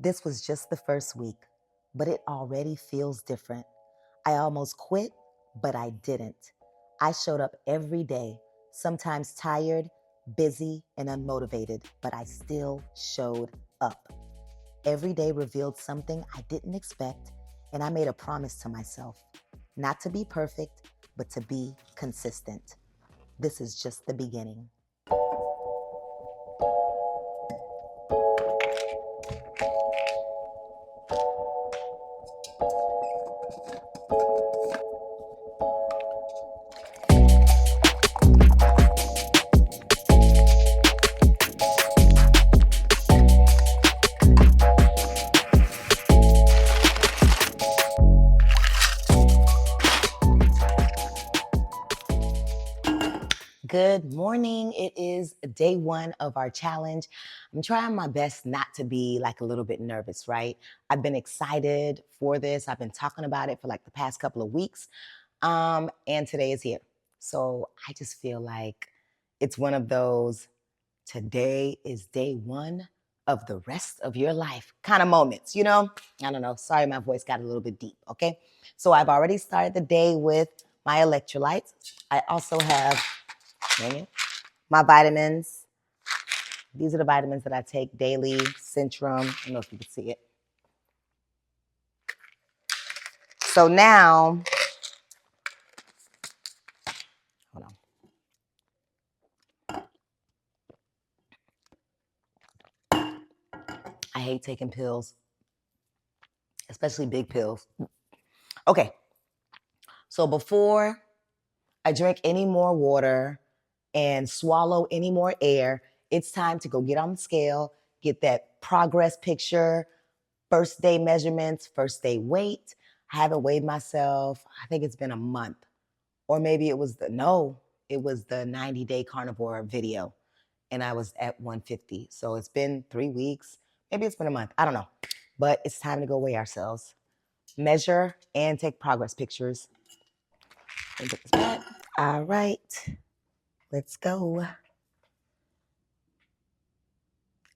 This was just the first week, but it already feels different. I almost quit, but I didn't. I showed up every day, sometimes tired, busy, and unmotivated, but I still showed up. Every day revealed something I didn't expect, and I made a promise to myself, not to be perfect, but to be consistent. This is just the beginning. Good morning. It is day one of our challenge. I'm trying my best not to be like a little bit nervous, right? I've been excited for this. I've been talking about it for like the past couple of weeks. And today is here. So I just feel like it's one of those today is day one of the rest of your life kind of moments, you know? I don't know. Sorry, my voice got a little bit deep, okay? So I've already started the day with my electrolytes. I also have my vitamins. These are the vitamins that I take daily. Centrum. I don't know if you can see it. So now, hold on. I hate taking pills, especially big pills. Okay. So before I drink any more water and swallow any more air, it's time to go get on the scale, get that progress picture, first day measurements, first day weight. I haven't weighed myself. I think it's been a month. Or maybe it was the 90-day carnivore video. And I was at 150. So it's been 3 weeks. Maybe it's been a month. I don't know. But it's time to go weigh ourselves, measure, and take progress pictures. All right. Let's go.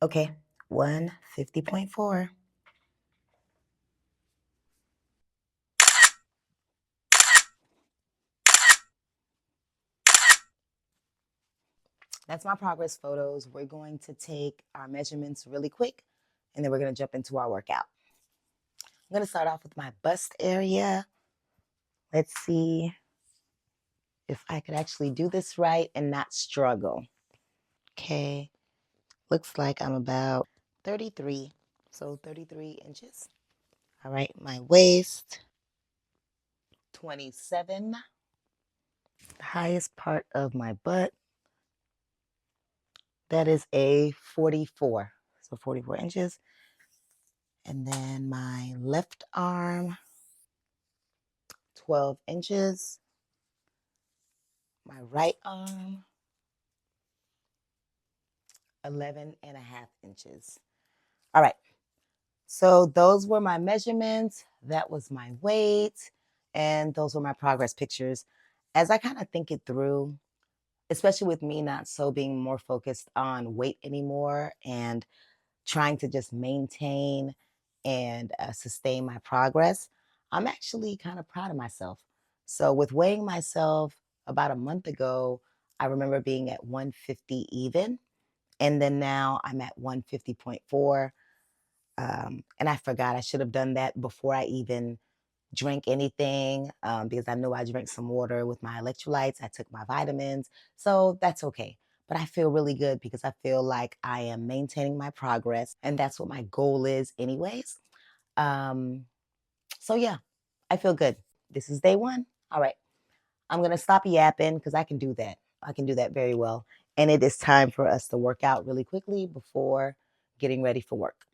Okay. 150.4. That's my progress photos. We're going to take our measurements really quick, and then we're going to jump into our workout. I'm going to start off with my bust area. Let's see if I could actually do this right and not struggle. Okay. Looks like I'm about 33. So 33 inches. All right. My waist, 27. The highest part of my butt, that is a 44. So 44 inches. And then my left arm, 12 inches. My right arm, 11 and a half inches. All right. So those were my measurements. That was my weight. And those were my progress pictures. As I kind of think it through, especially with me not so being more focused on weight anymore and trying to just maintain and sustain my progress, I'm actually kind of proud of myself. So with weighing myself about a month ago, I remember being at 150 even. And then now I'm at 150.4. And I forgot I should have done that before I even drank anything because I know I drank some water with my electrolytes. I took my vitamins. So that's okay. But I feel really good because I feel like I am maintaining my progress. And that's what my goal is anyways. So yeah, I feel good. This is day one. All right. I'm going to stop yapping because I can do that. I can do that very well. And it is time for us to work out really quickly before getting ready for work.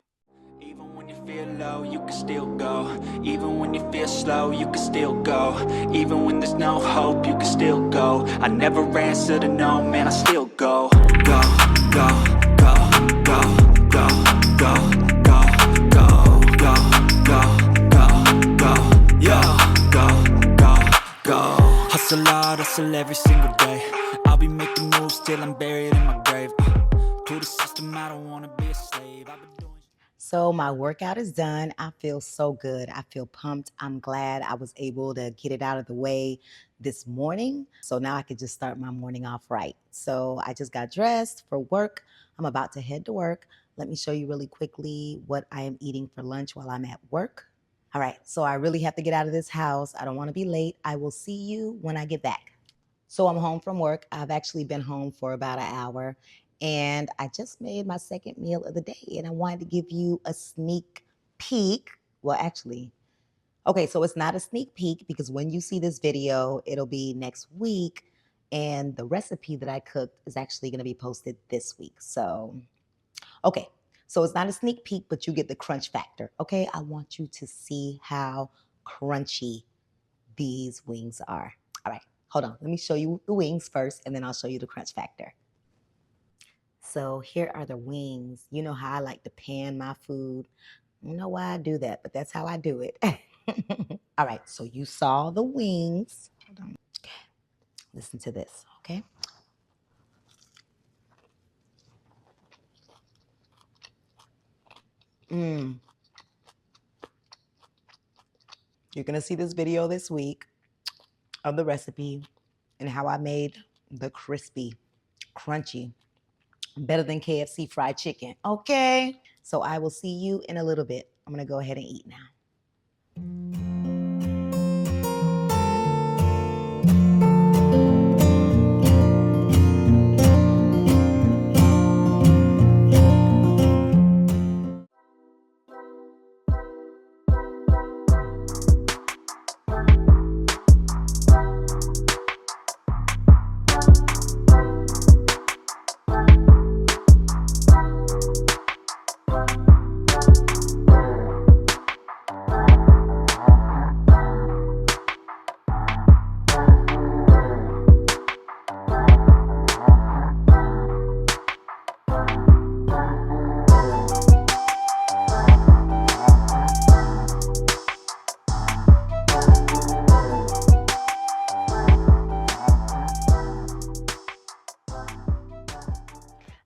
Even when you feel low, you can still go. Even when you feel slow, you can still go. Even when there's no hope, you can still go. I never answer to no, man, I still go. Go, go, go, go, go, go, go, go, go, go, go, go, yeah, go. Hustle hard, hustle every single day. I'll be making moves till I'm buried in my grave. To the system, I don't wanna be a slave. I've been doing So my workout is done. I feel so good. I feel pumped. I'm glad I was able to get it out of the way this morning. So now I can just start my morning off right. So I just got dressed for work. I'm about to head to work. Let me show you really quickly what I am eating for lunch while I'm at work. All right, so I really have to get out of this house. I don't want to be late. I will see you when I get back. So I'm home from work. I've actually been home for about an hour, and I just made my second meal of the day, and I wanted to give you a sneak peek. Well, actually, okay, so it's not a sneak peek because when you see this video, it'll be next week, and the recipe that I cooked is actually going to be posted this week. So, okay, so it's not a sneak peek, but you get the crunch factor. Okay, I want you to see how crunchy these wings are. All right, hold on. Let me show you the wings first, and then I'll show you the crunch factor. So here are the wings. You know how I like to pan my food. I don't know why I do that, but that's how I do it. All right, so you saw the wings. Hold on. Okay. Listen to this, okay? You're gonna see this video this week of the recipe and how I made the crispy, crunchy, better than KFC fried chicken, okay? So I will see you in a little bit. I'm gonna go ahead and eat now.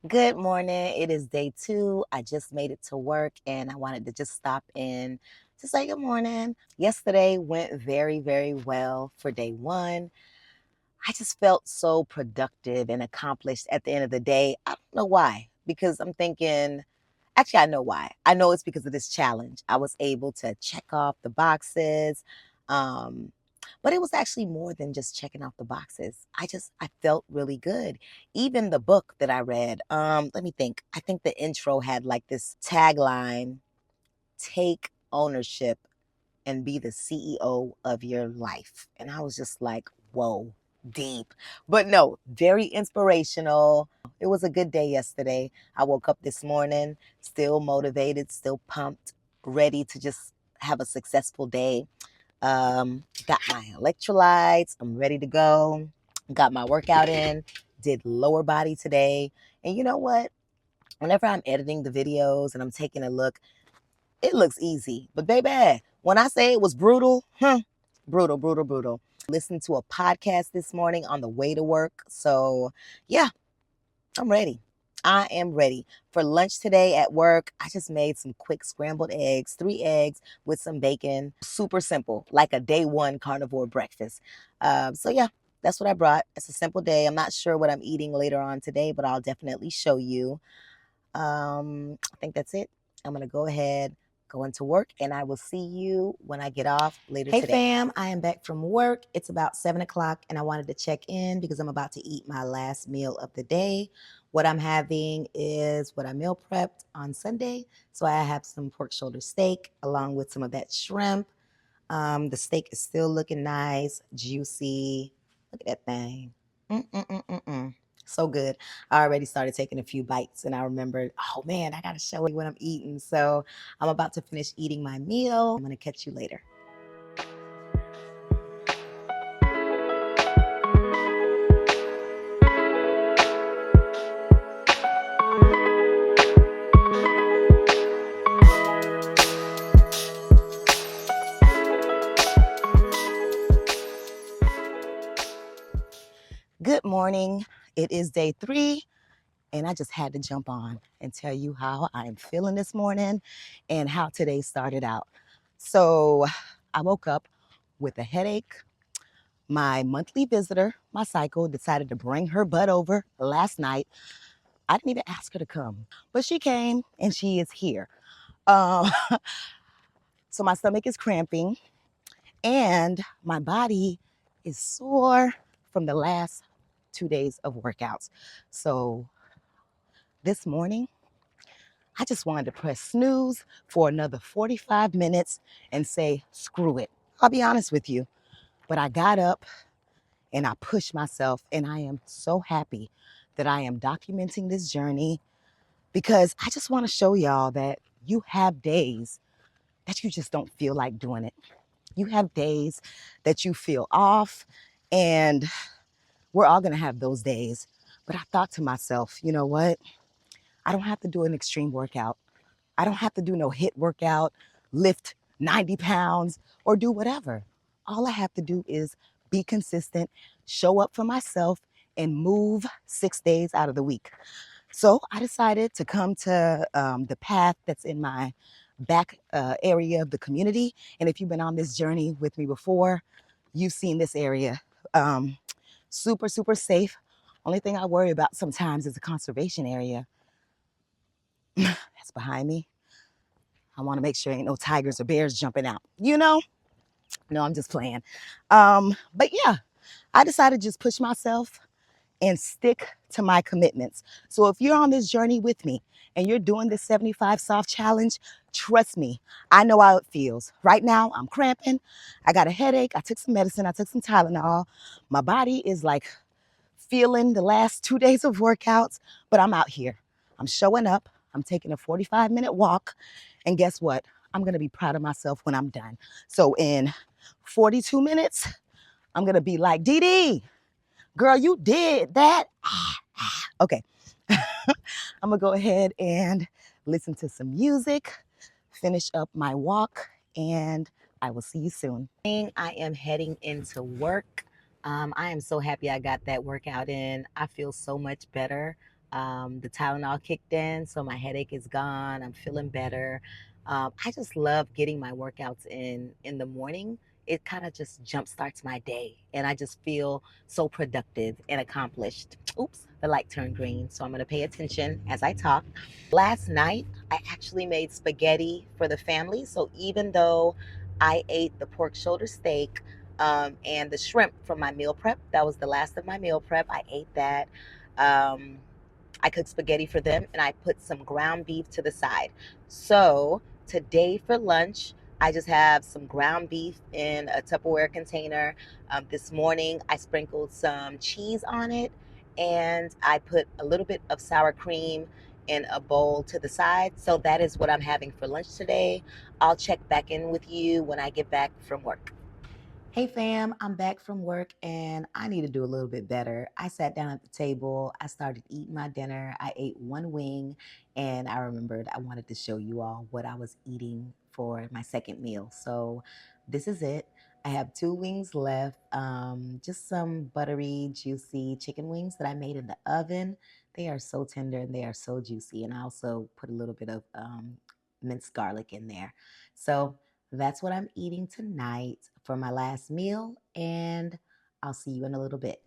Good morning. It is day 2. I just made it to work and I wanted to just stop in to say good morning. Yesterday went very, very well for day 1. I just felt so productive and accomplished at the end of the day. I don't know why, because I'm thinking, actually, I know why. I know it's because of this challenge. I was able to check off the boxes. Um, but it was actually more than just checking off the boxes. I felt really good. Even the book that I read, let me think. I think the intro had like this tagline, take ownership and be the CEO of your life. And I was just like, whoa, deep. But no, very inspirational. It was a good day yesterday. I woke up this morning still motivated, still pumped, ready to just have a successful day. Got my electrolytes. I'm ready to go. Got my workout in. Did lower body today. And you know what? Whenever I'm editing the videos and I'm taking a look, it looks easy. But baby, when I say it was brutal, brutal, brutal, brutal. Listened to a podcast this morning on the way to work. So yeah, I'm ready. I am ready. For lunch today at work, I just made some quick scrambled eggs, 3 eggs with some bacon. Super simple, like a day 1 carnivore breakfast. So yeah, that's what I brought. It's a simple day. I'm not sure what I'm eating later on today, but I'll definitely show you. I think that's it. I'm going to go ahead, go into work, and I will see you when I get off later today. Hey fam, I am back from work. It's about 7 o'clock and I wanted to check in because I'm about to eat my last meal of the day. What I'm having is what I meal prepped on Sunday. So I have some pork shoulder steak along with some of that shrimp. The steak is still looking nice, juicy. Look at that thing. Mm-mm-mm-mm-mm. So good. I already started taking a few bites and I remembered, oh man, I got to show you what I'm eating. So I'm about to finish eating my meal. I'm going to catch you later. Good morning. It is day 3 and I just had to jump on and tell you how I'm feeling this morning and how today started out. So I woke up with a headache. My monthly visitor, my cycle, decided to bring her butt over last night. I didn't even ask her to come, but she came and she is here. Um, so my stomach is cramping and my body is sore from the last 2 days of workouts. So this morning, I just wanted to press snooze for another 45 minutes and say, screw it. I'll be honest with you. But I got up and I pushed myself, and I am so happy that I am documenting this journey because I just want to show y'all that you have days that you just don't feel like doing it. You have days that you feel off, and we're all going to have those days. But I thought to myself, you know what? I don't have to do an extreme workout. I don't have to do no HIIT workout, lift 90 pounds, or do whatever. All I have to do is be consistent, show up for myself, and move 6 days out of the week. So I decided to come to the path that's in my back area of the community. And if you've been on this journey with me before, you've seen this area. Super, super safe. Only thing I worry about sometimes is the conservation area. That's behind me. I want to make sure ain't no tigers or bears jumping out. You know? No, I'm just playing. But yeah, I decided to just push myself and stick to my commitments. So if you're on this journey with me and you're doing this 75 soft challenge, trust me, I know how it feels. Right now, I'm cramping. I got a headache. I took some medicine. I took some Tylenol. My body is like feeling the last 2 days of workouts, but I'm out here. I'm showing up. I'm taking a 45-minute walk. And guess what? I'm going to be proud of myself when I'm done. So in 42 minutes, I'm going to be like, DeeDee, girl, you did that. Okay. I'm going to go ahead and listen to some music, finish up my walk, and I will see you soon. I am heading into work. I am so happy I got that workout in. I feel so much better. The Tylenol kicked in, so my headache is gone. I'm feeling better. I just love getting my workouts in the morning. It kind of just jump starts my day, and I just feel so productive and accomplished. Oops, the light turned green, so I'm going to pay attention as I talk. Last night, I actually made spaghetti for the family. So even though I ate the pork shoulder steak and the shrimp from my meal prep, that was the last of my meal prep. I ate that. Um, I cooked spaghetti for them and I put some ground beef to the side. So today for lunch, I just have some ground beef in a Tupperware container. This morning, I sprinkled some cheese on it and I put a little bit of sour cream in a bowl to the side. So that is what I'm having for lunch today. I'll check back in with you when I get back from work. Hey fam, I'm back from work and I need to do a little bit better. I sat down at the table, I started eating my dinner. I ate one wing and I remembered I wanted to show you all what I was eating for my second meal. So this is it. I have two wings left, just some buttery, juicy chicken wings that I made in the oven. They are so tender and they are so juicy. And I also put a little bit of minced garlic in there. So that's what I'm eating tonight for my last meal, and I'll see you in a little bit.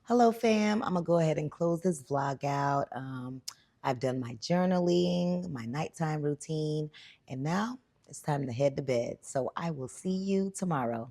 Hello, fam. I'm gonna go ahead and close this vlog out. I've done my journaling, my nighttime routine, and now it's time to head to bed. So I will see you tomorrow.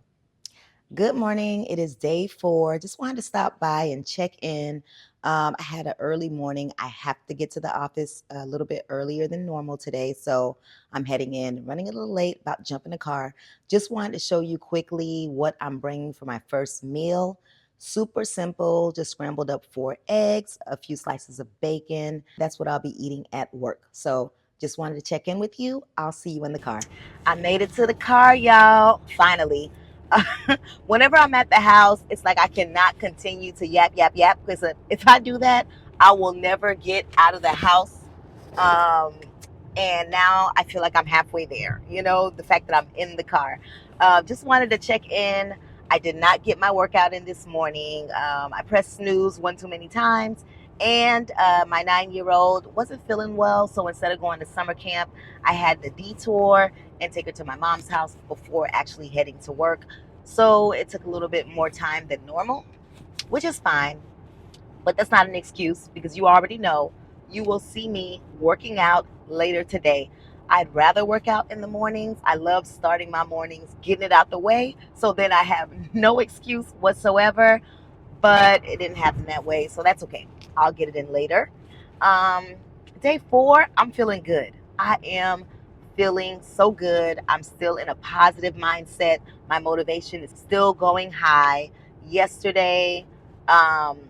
Good morning. It is day 4. Just wanted to stop by and check in. I had an early morning. I have to get to the office a little bit earlier than normal today. So I'm heading in, running a little late, about to jump in the car. Just wanted to show you quickly what I'm bringing for my first meal. Super simple, just scrambled up 4 eggs, a few slices of bacon. That's what I'll be eating at work. So just wanted to check in with you. I'll see you in the car. I made it to the car, y'all. Finally. Whenever I'm at the house, it's like I cannot continue to yap, yap, yap, because if I do that, I will never get out of the house. Um, and now I feel like I'm halfway there, the fact that I'm in the car. Just wanted to check in. I did not get my workout in this morning. I pressed snooze one too many times, And my 9-year-old wasn't feeling well. So instead of going to summer camp, I had to detour and take her to my mom's house before actually heading to work. So it took a little bit more time than normal, which is fine. But that's not an excuse because you already know you will see me working out later today. I'd rather work out in the mornings. I love starting my mornings, getting it out the way. So then I have no excuse whatsoever, but it didn't happen that way. So that's okay. I'll get it in later. Um, Day 4, I'm feeling good. I am feeling so good. I'm still in a positive mindset. My motivation is still going high. Yesterday, um,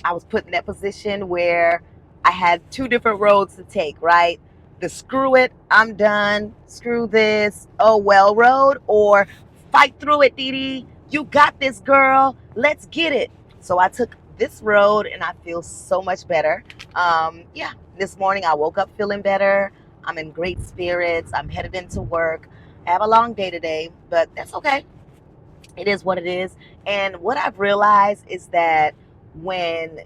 I was put in that position where I had two different roads to take, right? The screw it, I'm done, screw this, oh well road, or fight through it, DeeDee. You got this, girl. Let's get it. So I took this road and I feel so much better. Yeah, this morning I woke up feeling better. I'm in great spirits. I'm headed into work. I have a long day today, but that's okay. It is what it is. And what I've realized is that when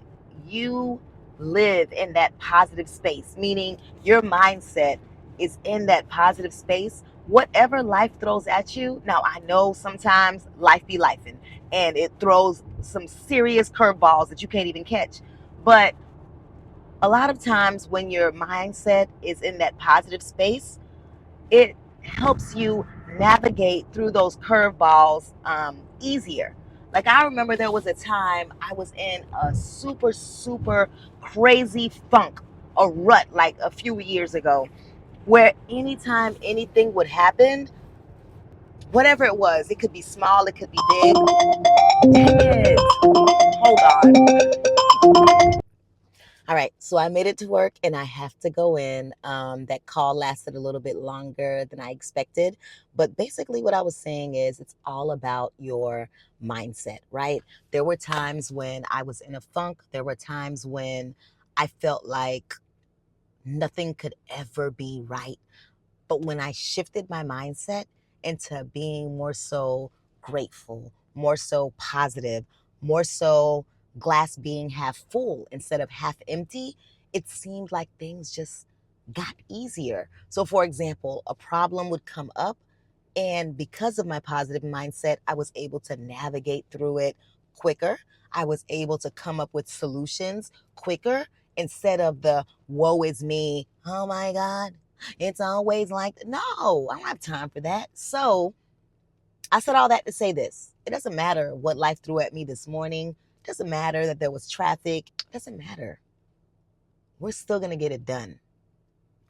you live in that positive space, meaning your mindset is in that positive space, whatever life throws at you. Now, I know sometimes life be lifing and it throws some serious curveballs that you can't even catch. But a lot of times when your mindset is in that positive space, it helps you navigate through those curveballs easier. Like I remember there was a time I was in a super, super crazy funk, a rut like a few years ago, where anytime anything would happen, whatever it was, it could be small, it could be big. Dang it. Hold on. All right, so I made it to work and I have to go in. That call lasted a little bit longer than I expected. But basically, what I was saying is it's all about your mindset, right? There were times when I was in a funk, there were times when I felt like nothing could ever be right. But when I shifted my mindset into being more so grateful, more so positive, more so glass being half full instead of half empty, it seemed like things just got easier. So, for example, a problem would come up, and because of my positive mindset, I was able to navigate through it quicker. I was able to come up with solutions quicker instead of the woe is me, oh my God, it's always like, no, I don't have time for that. So I said all that to say this. It doesn't matter what life threw at me this morning. It doesn't matter that there was traffic. It doesn't matter. We're still going to get it done.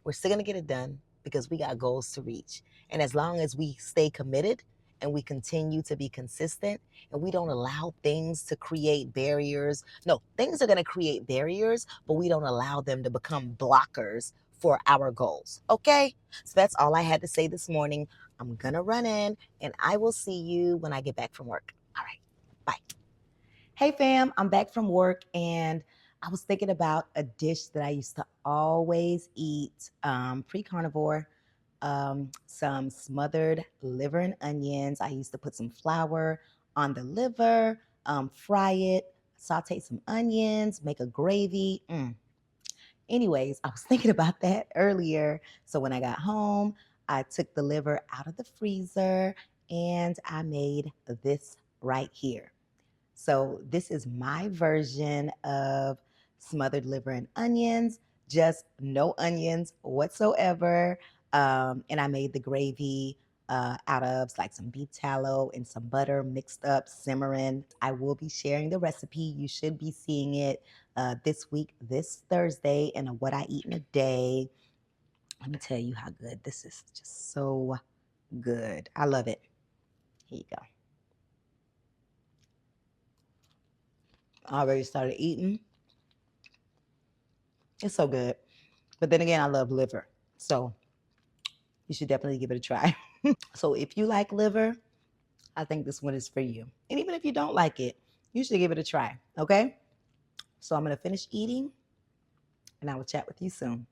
We're still going to get it done because we got goals to reach. And as long as we stay committed and we continue to be consistent and we don't allow things to create barriers. No, things are going to create barriers, but we don't allow them to become blockers for our goals. Okay? So that's all I had to say this morning. I'm going to run in and I will see you when I get back from work. All right. Bye. Hey fam, I'm back from work and I was thinking about a dish that I used to always eat pre-carnivore, some smothered liver and onions. I used to put some flour on the liver, fry it, saute some onions, make a gravy. Anyways, I was thinking about that earlier. So when I got home, I took the liver out of the freezer and I made this right here. So this is my version of smothered liver and onions, just no onions whatsoever. And I made the gravy out of like some beef tallow and some butter mixed up, simmering. I will be sharing the recipe. You should be seeing it this week, this Thursday, in a What I Eat in a Day. Let me tell you how good this is. Just so good. I love it. Here you go. I already started eating. It's so good. But then again, I love liver. So you should definitely give it a try. So if you like liver, I think this one is for you. And even if you don't like it, you should give it a try. Okay? So I'm going to finish eating and I will chat with you soon.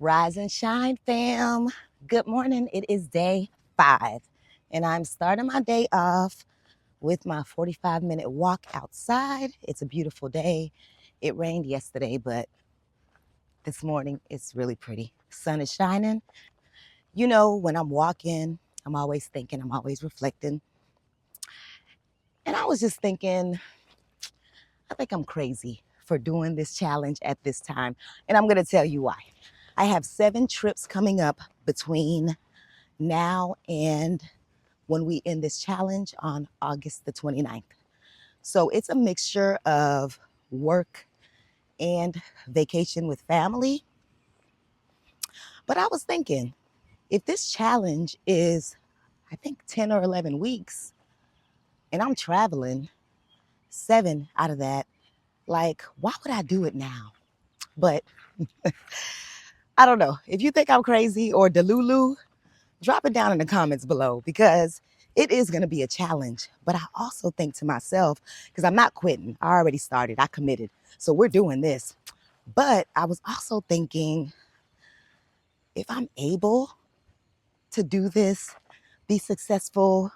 Rise and shine, fam. Good morning. It is day 5, and I'm starting my day off with my 45-minute walk outside. It's a beautiful day. It rained yesterday, but this morning it's really pretty. Sun is shining. You know, when I'm walking, I'm always thinking, I'm always reflecting. And I was just thinking, I think I'm crazy for doing this challenge at this time. And I'm going to tell you why. I have 7 trips coming up between now and when we end this challenge on August the 29th. So it's a mixture of work and vacation with family. But I was thinking, if this challenge is, I think, 10 or 11 weeks, and I'm traveling 7 out of that, like, why would I do it now? But I don't know. If you think I'm crazy or delulu, drop it down in the comments below because it is going to be a challenge. But I also think to myself, because I'm not quitting. I already started. I committed. So we're doing this. But I was also thinking, if I'm able to do this, be successful,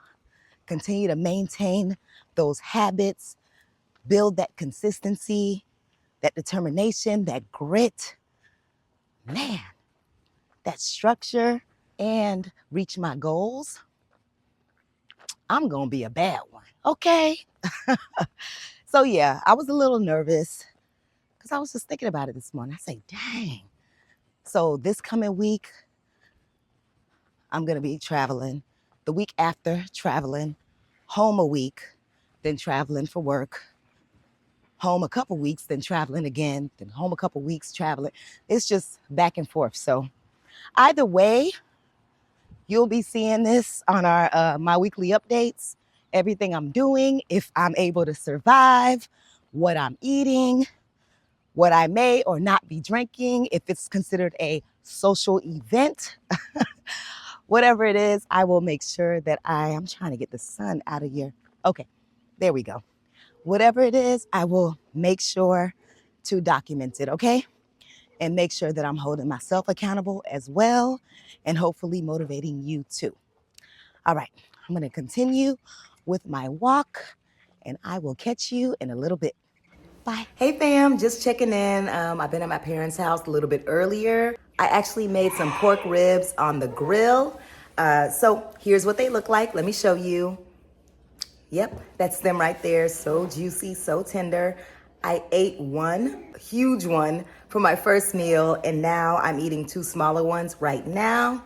continue to maintain those habits, build that consistency, that determination, that grit, man, that structure, and reach my goals, I'm going to be a bad one. Okay. So yeah, I was a little nervous because I was just thinking about it this morning. I say, dang. So this coming week, I'm going to be traveling. The week after, traveling. Home a week, then traveling for work. Home a couple weeks, then traveling again. Then home a couple weeks, traveling. It's just back and forth. So either way, you'll be seeing this on our my weekly updates. Everything I'm doing, if I'm able to survive, what I'm eating, what I may or not be drinking, if it's considered a social event, whatever it is, I will make sure that I'm trying to get the sun out of here. Okay, there we go. Whatever it is, I will make sure to document it, okay? And make sure that I'm holding myself accountable as well and hopefully motivating you too. All right, I'm going to continue with my walk and I will catch you in a little bit. Bye. Hey fam, just checking in. I've been at my parents' house a little bit earlier. I actually made some pork ribs on the grill. So here's what they look like. Let me show you. Yep, that's them right there. So juicy, so tender. I ate one huge one for my first meal, and now I'm eating 2 smaller ones right now.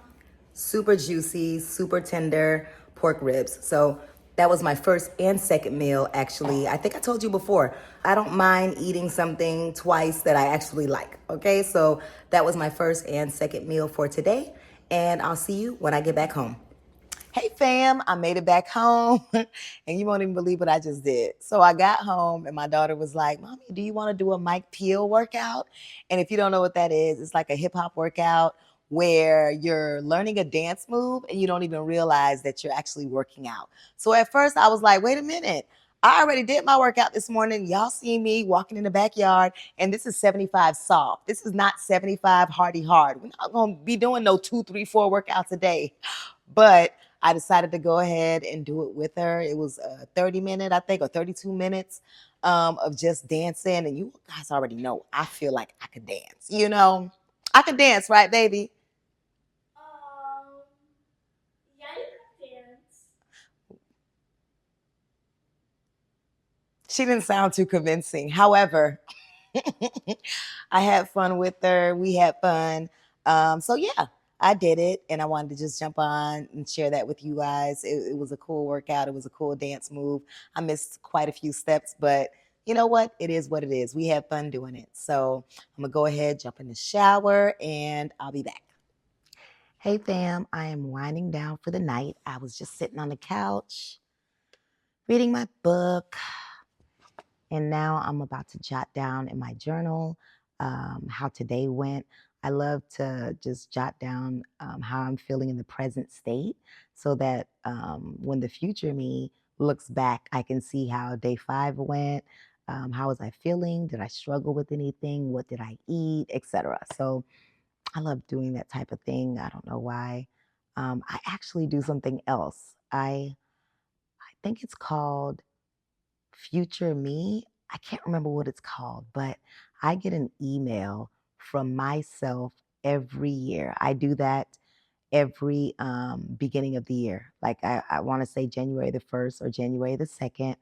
Super juicy, super tender pork ribs. So that was my first and second meal, actually. I think I told you before, I don't mind eating something twice that I actually like. Okay, so that was my first and second meal for today, and I'll see you when I get back home. Hey fam, I made it back home and you won't even believe what I just did. So I got home and my daughter was like, Mommy, do you want to do a Mike Peel workout? And if you don't know what that is, it's like a hip hop workout where you're learning a dance move and you don't even realize that you're actually working out. So at first I was like, wait a minute. I already did my workout this morning. Y'all see me walking in the backyard, and this is 75 soft. This is not 75 hardy hard. We're not going to be doing no 2, 3, 4 workouts a day. But I decided to go ahead and do it with her. It was a 30-minute, I think, or 32 minutes of just dancing. And you guys already know, I feel like I could dance. You know, I could dance, right, baby? Yeah, you could dance. She didn't sound too convincing. However, I had fun with her. We had fun. So yeah, I did it, and I wanted to just jump on and share that with you guys. It was a cool workout. It was a cool dance move. I missed quite a few steps, but you know what? It is what it is. We had fun doing it. So I'm gonna go ahead, jump in the shower, and I'll be back. Hey fam, I am winding down for the night. I was just sitting on the couch, reading my book. And now I'm about to jot down in my journal how today went. I love to just jot down how I'm feeling in the present state so that when the future me looks back, I can see how day 5 went. How was I feeling? Did I struggle with anything? What did I eat? Etc. So I love doing that type of thing. I don't know why. I actually do something else. I think it's called Future Me. I can't remember what it's called, but I get an email from myself every year. I do that every beginning of the year. Like I want to say January the 1st or January the 2nd.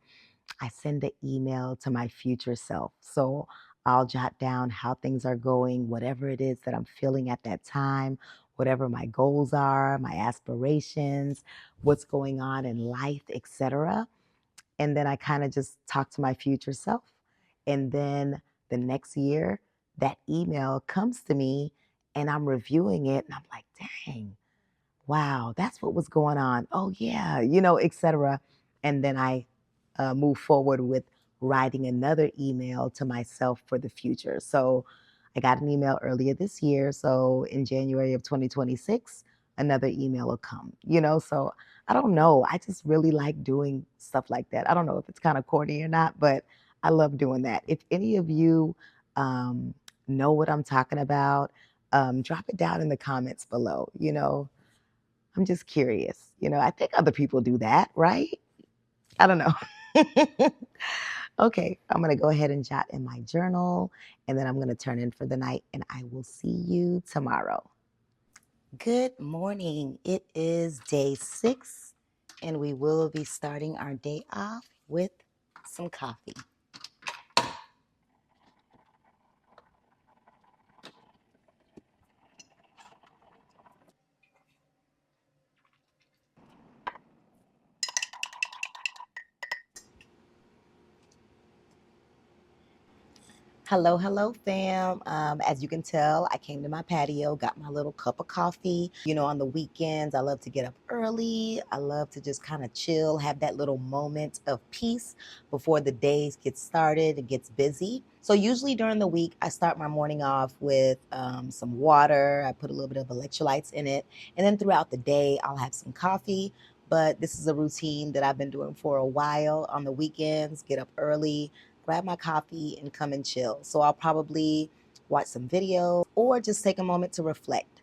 I send the email to my future self. So I'll jot down how things are going, whatever it is that I'm feeling at that time, whatever my goals are, my aspirations, what's going on in life, etc. And then I kind of just talk to my future self. And then the next year, that email comes to me and I'm reviewing it and I'm like, dang, wow, that's what was going on. Oh, yeah, etc. And then I move forward with writing another email to myself for the future. So I got an email earlier this year. So in January of 2026, another email will come. So I don't know. I just really like doing stuff like that. I don't know if it's kind of corny or not, but I love doing that. If any of you um, know what I'm talking about, drop it down in the comments below. I'm just curious. I think other people do that, right? I don't know. Okay, I'm going to go ahead and jot in my journal, and then I'm going to turn in for the night, and I will see you tomorrow. Good morning. It is day 6, and we will be starting our day off with some coffee. Hello, hello, fam. As you can tell, I came to my patio, got my little cup of coffee. On the weekends, I love to get up early. I love to just kind of chill, have that little moment of peace before the days get started and gets busy. So usually during the week, I start my morning off with some water. I put a little bit of electrolytes in it. And then throughout the day, I'll have some coffee. But this is a routine that I've been doing for a while. On the weekends, get up early, grab my coffee, and come and chill. So I'll probably watch some videos or just take a moment to reflect.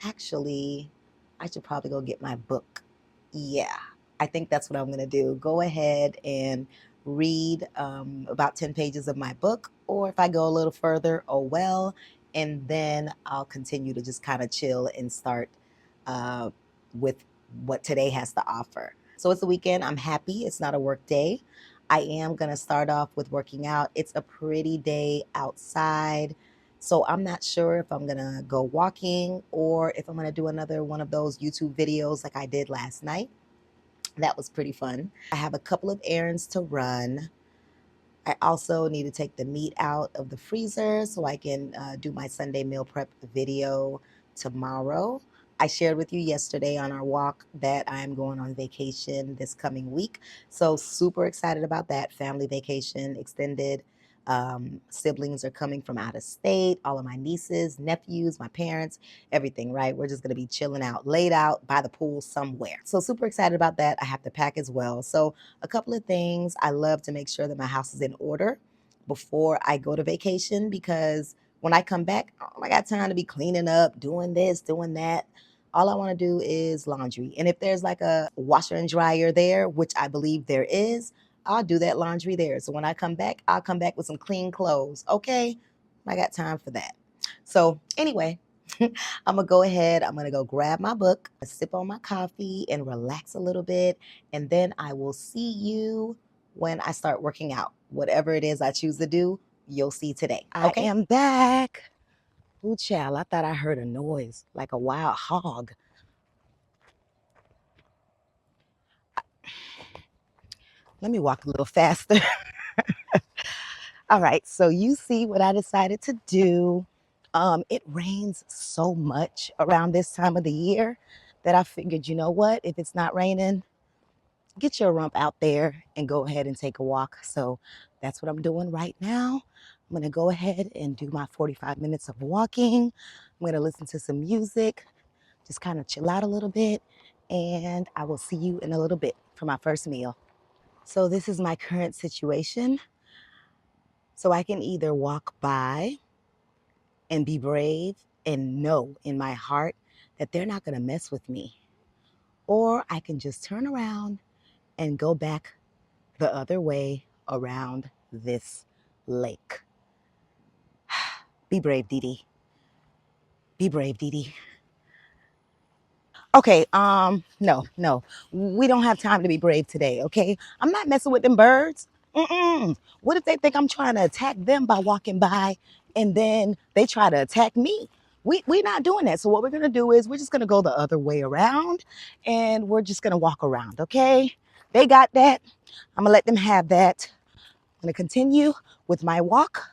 Actually, I should probably go get my book. Yeah, I think that's what I'm going to do. Go ahead and read about 10 pages of my book, or if I go a little further, oh well. And then I'll continue to just kind of chill and start with what today has to offer. So it's the weekend. I'm happy. It's not a work day. I am going to start off with working out. It's a pretty day outside. So I'm not sure if I'm going to go walking or if I'm going to do another one of those YouTube videos like I did last night. That was pretty fun. I have a couple of errands to run. I also need to take the meat out of the freezer so I can do my Sunday meal prep video tomorrow. I shared with you yesterday on our walk that I'm going on vacation this coming week. So super excited about that. Family vacation extended. Siblings are coming from out of state. All of my nieces, nephews, my parents, everything, right? We're just going to be chilling out, laid out by the pool somewhere. So super excited about that. I have to pack as well. So a couple of things. I love to make sure that my house is in order before I go to vacation, because when I come back, I got time to be cleaning up, doing this, doing that. All I want to do is laundry. And if there's like a washer and dryer there, which I believe there is, I'll do that laundry there. So when I come back, I'll come back with some clean clothes. Okay? I got time for that. So anyway, I'm going to go ahead. I'm going to go grab my book, sip on my coffee, and relax a little bit. And then I will see you when I start working out. Whatever it is I choose to do, you'll see today. Okay? I am back. Ooh, child, I thought I heard a noise like a wild hog. Let me walk a little faster. All right, so you see what I decided to do. It rains so much around this time of the year that I figured, you know what? If it's not raining, get your rump out there and go ahead and take a walk. So that's what I'm doing right now. I'm going to go ahead and do my 45 minutes of walking. I'm going to listen to some music, just kind of chill out a little bit, and I will see you in a little bit for my first meal. So this is my current situation. So I can either walk by and be brave and know in my heart that they're not going to mess with me. Or I can just turn around and go back the other way around this lake. Be brave, DeeDee. Be brave, DeeDee. Okay, no. We don't have time to be brave today, okay? I'm not messing with them birds. Mm-mm. What if they think I'm trying to attack them by walking by and then they try to attack me? We're not doing that. So what we're gonna do is we're just gonna go the other way around and we're just gonna walk around, okay? They got that. I'm gonna let them have that. I'm gonna continue with my walk.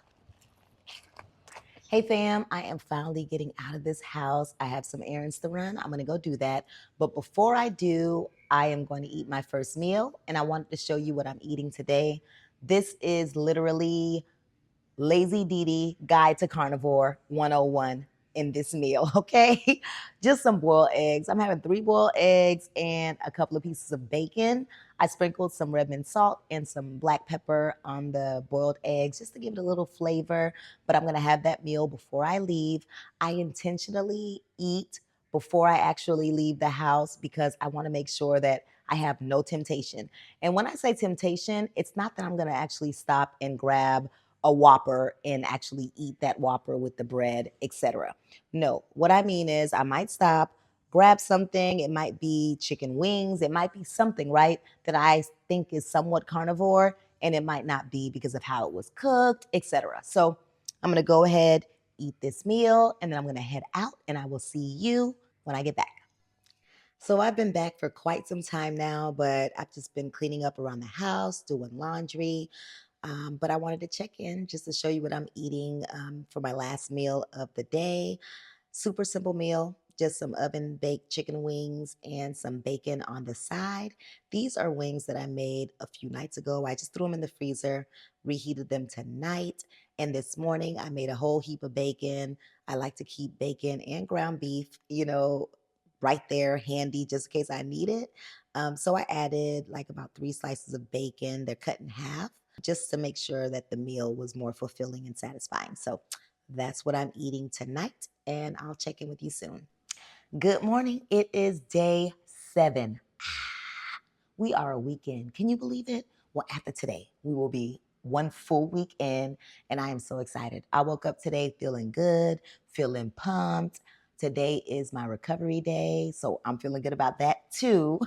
Hey fam, I am finally getting out of this house. I have some errands to run. I'm gonna go do that. But before I do, I am going to eat my first meal and I wanted to show you what I'm eating today. This is literally Lazy DeeDee Guide to Carnivore 101 in this meal, okay? Just some boiled eggs. I'm having 3 boiled eggs and a couple of pieces of bacon. I sprinkled some red mint salt and some black pepper on the boiled eggs just to give it a little flavor. But I'm gonna have that meal before I leave. I intentionally eat before I actually leave the house because I wanna make sure that I have no temptation. And when I say temptation, it's not that I'm gonna actually stop and grab a Whopper and actually eat that Whopper with the bread, etc. No, what I mean is I might stop, grab something. It might be chicken wings. It might be something, right, that I think is somewhat carnivore, and it might not be because of how it was cooked, etc. So I'm gonna go ahead, eat this meal, and then I'm gonna head out, and I will see you when I get back. So I've been back for quite some time now, but I've just been cleaning up around the house, doing laundry. But I wanted to check in just to show you what I'm eating for my last meal of the day. Super simple meal, just some oven baked chicken wings and some bacon on the side. These are wings that I made a few nights ago. I just threw them in the freezer, reheated them tonight. And this morning I made a whole heap of bacon. I like to keep bacon and ground beef, right there handy just in case I need it. So I added like about 3 slices of bacon. They're cut in half just to make sure that the meal was more fulfilling and satisfying. So that's what I'm eating tonight, and I'll check in with you soon. Good morning. It is day 7. We are a weekend. Can you believe it? Well, after today, we will be one full week in, and I am so excited. I woke up today feeling good, feeling pumped. Today is my recovery day, so I'm feeling good about that too.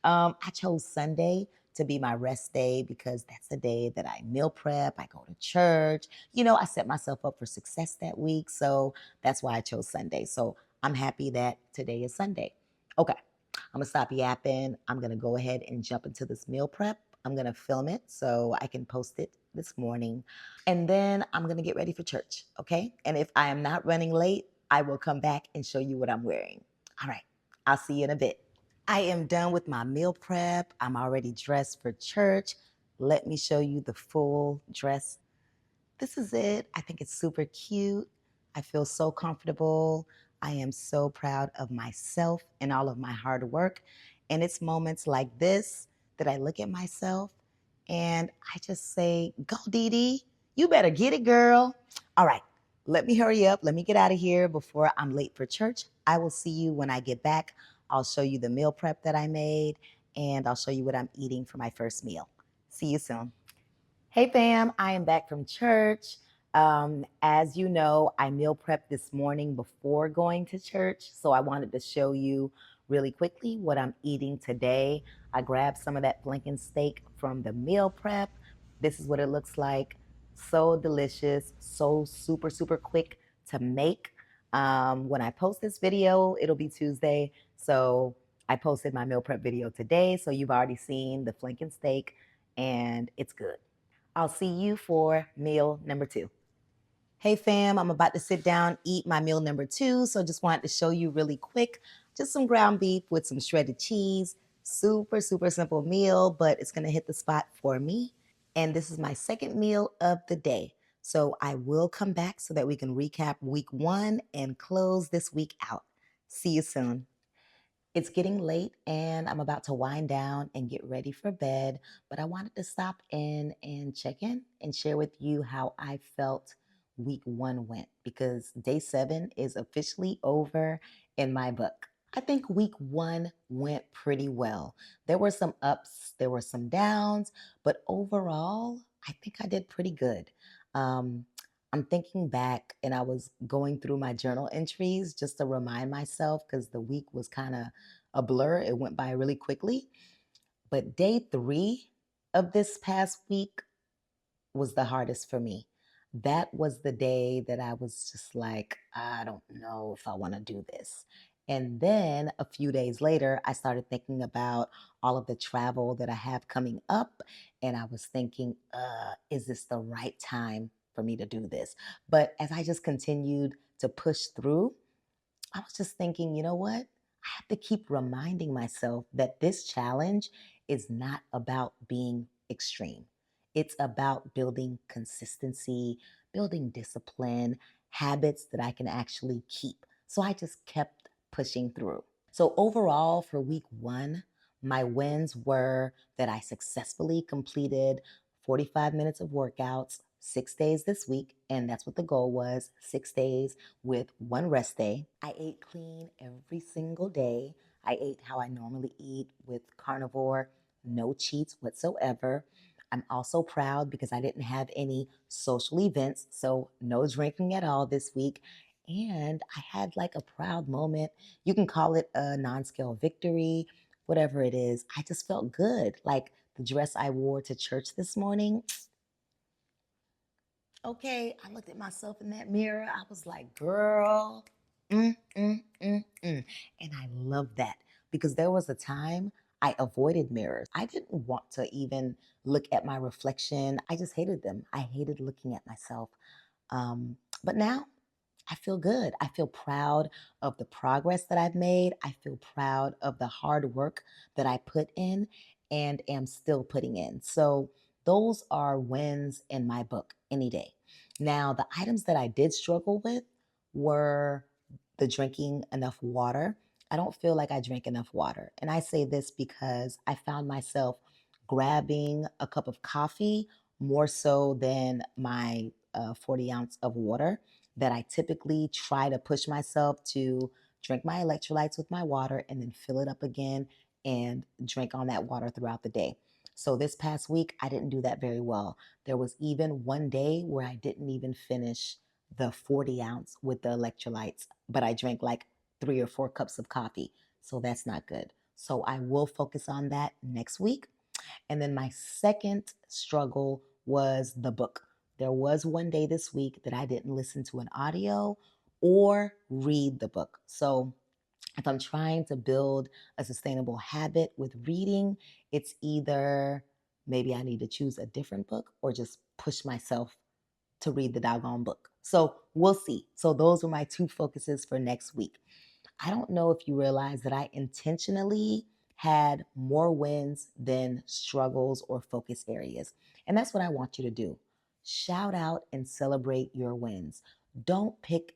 I chose Sunday to be my rest day because that's the day that I meal prep, I go to church. I set myself up for success that week, so that's why I chose Sunday. So I'm happy that today is Sunday. Okay. I'm gonna stop yapping. I'm gonna go ahead and jump into this meal prep. I'm gonna film it so I can post it this morning. And then I'm gonna get ready for church, okay? And if I am not running late, I will come back and show you what I'm wearing. All right, I'll see you in a bit. I am done with my meal prep. I'm already dressed for church. Let me show you the full dress. This is it. I think it's super cute. I feel so comfortable. I am so proud of myself and all of my hard work. And it's moments like this that I look at myself and I just say, go, DeeDee. You better get it, girl. All right, let me hurry up. Let me get out of here before I'm late for church. I will see you when I get back. I'll show you the meal prep that I made and I'll show you what I'm eating for my first meal. See you soon. Hey fam, I am back from church. As you know, I meal prepped this morning before going to church, so I wanted to show you really quickly what I'm eating today. I grabbed some of that flanken steak from the meal prep. This is what it looks like. So delicious, so super, super quick to make. When I post this video, it'll be Tuesday. So I posted my meal prep video today, so you've already seen the flanken steak, and it's good. I'll see you for meal number 2. Hey fam, I'm about to sit down, eat my meal number 2. So just wanted to show you really quick, just some ground beef with some shredded cheese. Super, super simple meal, but it's gonna hit the spot for me. And this is my second meal of the day. So I will come back so that we can recap week 1 and close this week out. See you soon. It's getting late and I'm about to wind down and get ready for bed, but I wanted to stop in and check in and share with you how I felt week 1 went, because day 7 is officially over in my book. I think week 1 went pretty well. There were some ups, there were some downs, but overall, I think I did pretty good. Um, I'm thinking back and I was going through my journal entries just to remind myself, because the week was kind of a blur. It went by really quickly. But day 3 of this past week was the hardest for me. That was the day that I was just like, I don't know if I want to do this. And then a few days later, I started thinking about all of the travel that I have coming up. And I was thinking, is this the right time for me to do this? But as I just continued to push through, I was just thinking, you know what? I have to keep reminding myself that this challenge is not about being extreme. It's about building consistency, building discipline, habits that I can actually keep. So I just kept pushing through. So overall, for week 1, my wins were that I successfully completed 45 minutes of workouts 6 days this week. And that's what the goal was, 6 days with 1 rest day. I ate clean every single day. I ate how I normally eat, with carnivore, no cheats whatsoever. I'm also proud because I didn't have any social events, so no drinking at all this week. And I had like a proud moment. You can call it a non-scale victory, whatever it is. I just felt good. Like the dress I wore to church this morning. Okay, I looked at myself in that mirror. I was like, girl, mm. And I love that, because there was a time I avoided mirrors. I didn't want to even look at my reflection. I just hated them. I hated looking at myself. But now I feel good. I feel proud of the progress that I've made. I feel proud of the hard work that I put in and am still putting in. So, those are wins in my book any day. Now, the items that I did struggle with were the drinking enough water. I don't feel like I drink enough water. And I say this because I found myself grabbing a cup of coffee more so than my 40 ounce of water, that I typically try to push myself to drink my electrolytes with my water and then fill it up again and drink on that water throughout the day. So this past week, I didn't do that very well. There was even one day where I didn't even finish the 40 ounce with the electrolytes, but I drank like 3 or 4 cups of coffee. So that's not good. So I will focus on that next week. And then my second struggle was the book. There was one day this week that I didn't listen to an audio or read the book. So if I'm trying to build a sustainable habit with reading, it's either maybe I need to choose a different book or just push myself to read the doggone book. So we'll see. So those were my 2 focuses for next week. I don't know if you realize that I intentionally had more wins than struggles or focus areas. And that's what I want you to do. Shout out and celebrate your wins. Don't pick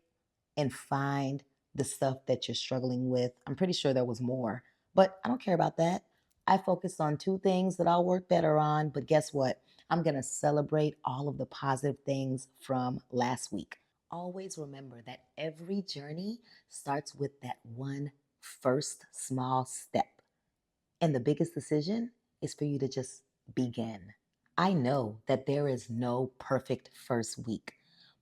and find the stuff that you're struggling with. I'm pretty sure there was more, but I don't care about that. I focused on 2 things that I'll work better on, but guess what? I'm going to celebrate all of the positive things from last week. Always remember that every journey starts with that one first small step. And the biggest decision is for you to just begin. I know that there is no perfect first week,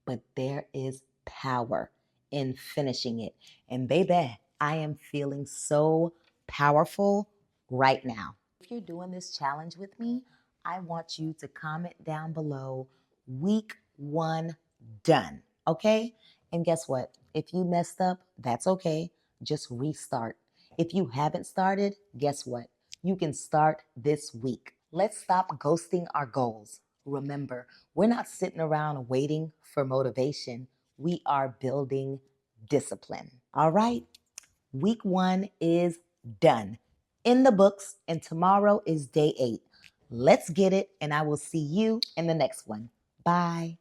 but there is power in finishing it. And baby, I am feeling so powerful right now. If you're doing this challenge with me, I want you to comment down below, week 1 done. Okay? And guess what? If you messed up, that's okay. Just restart. If you haven't started, guess what? You can start this week. Let's stop ghosting our goals. Remember, we're not sitting around waiting for motivation. We are building discipline. All right? Week 1 is done, in the books, and tomorrow is day 8. Let's get it, and I will see you in the next one. Bye.